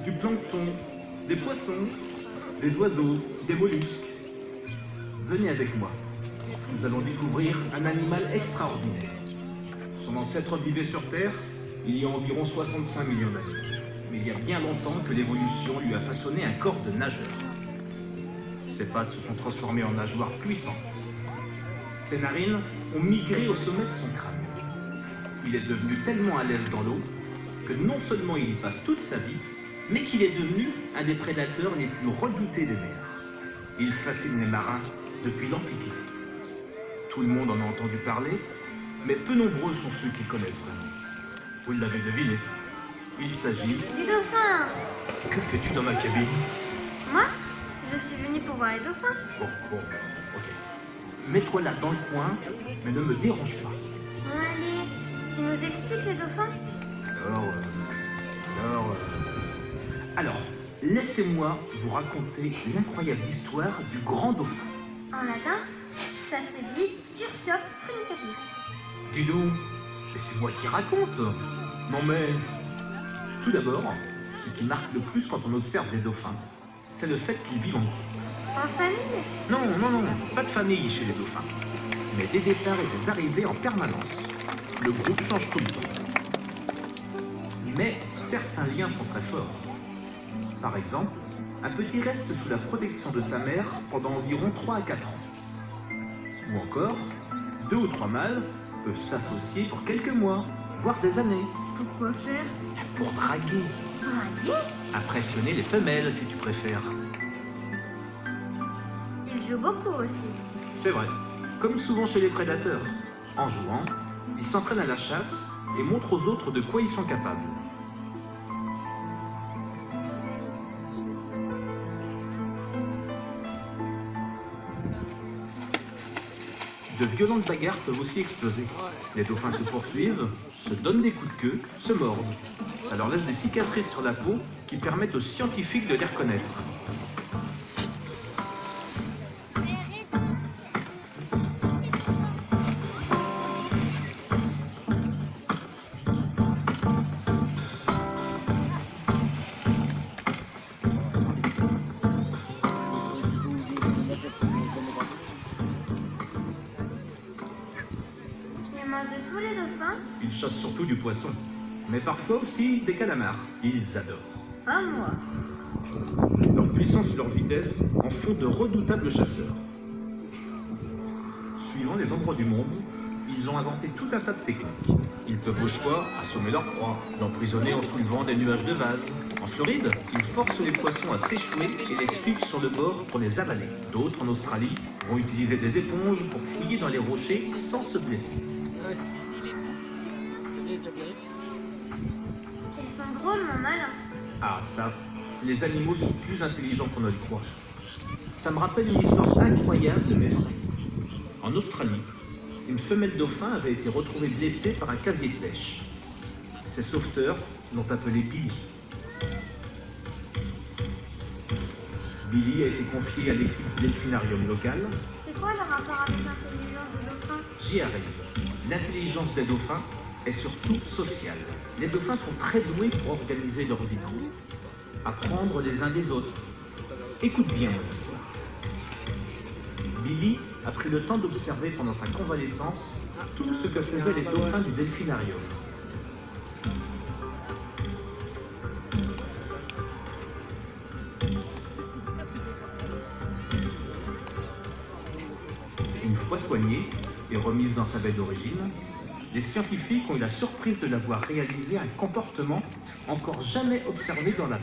du plancton, des poissons, des oiseaux, des mollusques. Venez avec moi. Nous allons découvrir un animal extraordinaire. Son ancêtre vivait sur Terre il y a environ 65 millions d'années. Mais il y a bien longtemps que l'évolution lui a façonné un corps de nageur. Ses pattes se sont transformées en nageoires puissantes. Ses narines ont migré au sommet de son crâne. Il est devenu tellement à l'aise dans l'eau que non seulement il y passe toute sa vie, mais qu'il est devenu un des prédateurs les plus redoutés des mers. Il fascine les marins depuis l'Antiquité. Tout le monde en a entendu parler, mais peu nombreux sont ceux qui le connaissent vraiment. Vous l'avez deviné, il s'agit... Des dauphins! Que fais-tu dans ma cabine? Moi? Je suis venue pour voir les dauphins. Bon, ok. Mets-toi là dans le coin, mais ne me dérange pas. Bon, allez, tu nous expliques les dauphins? Alors, laissez-moi vous raconter l'incroyable histoire du grand dauphin. En latin, ça se dit Turciop Trinitatus. Dis donc, mais c'est moi qui raconte. Non mais... Tout d'abord, ce qui marque le plus quand on observe des dauphins, c'est le fait qu'ils vivent en groupe. En famille? Non, pas de famille chez les dauphins, mais des départs et des arrivées en permanence. Le groupe change tout le temps. Mais certains liens sont très forts. Par exemple, un petit reste sous la protection de sa mère pendant environ 3 à 4 ans. Ou encore, 2 ou 3 mâles peuvent s'associer pour quelques mois, voire des années. Pourquoi faire? Pour draguer. Draguer? Impressionner les femelles, si tu préfères. Ils jouent beaucoup aussi. C'est vrai, comme souvent chez les prédateurs. En jouant, ils s'entraînent à la chasse et montrent aux autres de quoi ils sont capables. De violentes bagarres peuvent aussi exploser. Les dauphins se poursuivent, se donnent des coups de queue, se mordent. Ça leur laisse des cicatrices sur la peau qui permettent aux scientifiques de les reconnaître. Ils mangent de tous les dauphins? Ils chassent surtout du poisson, mais parfois aussi des calamars. Ils adorent. Pas moi. Leur puissance et leur vitesse en font de redoutables chasseurs. Suivant les endroits du monde, ils ont inventé tout un tas de techniques. Ils peuvent au choix assommer leur proie, l'emprisonner en soulevant des nuages de vase. En Floride, ils forcent les poissons à s'échouer et les suivent sur le bord pour les avaler. D'autres, en Australie, vont utiliser des éponges pour fouiller dans les rochers sans se blesser. Ils sont drôlement malins. Ah ça, les animaux sont plus intelligents qu'on ne le croit. Ça me rappelle une histoire incroyable mais vraie. En Australie, une femelle dauphin avait été retrouvée blessée par un casier de pêche. Ses sauveteurs l'ont appelée Billy. Billy a été confiée à l'équipe delphinarium locale. C'est quoi le rapport avec l'intelligence des dauphins? J'y arrive. L'intelligence des dauphins est surtout sociale. Les dauphins sont très doués pour organiser leur vie de groupe, apprendre les uns des autres. Écoute bien mon histoire. Billy a pris le temps d'observer pendant sa convalescence tout ce que faisaient les dauphins du delphinarium. Une fois soignée et remise dans sa baie d'origine, les scientifiques ont eu la surprise de la voir réaliser un comportement encore jamais observé dans la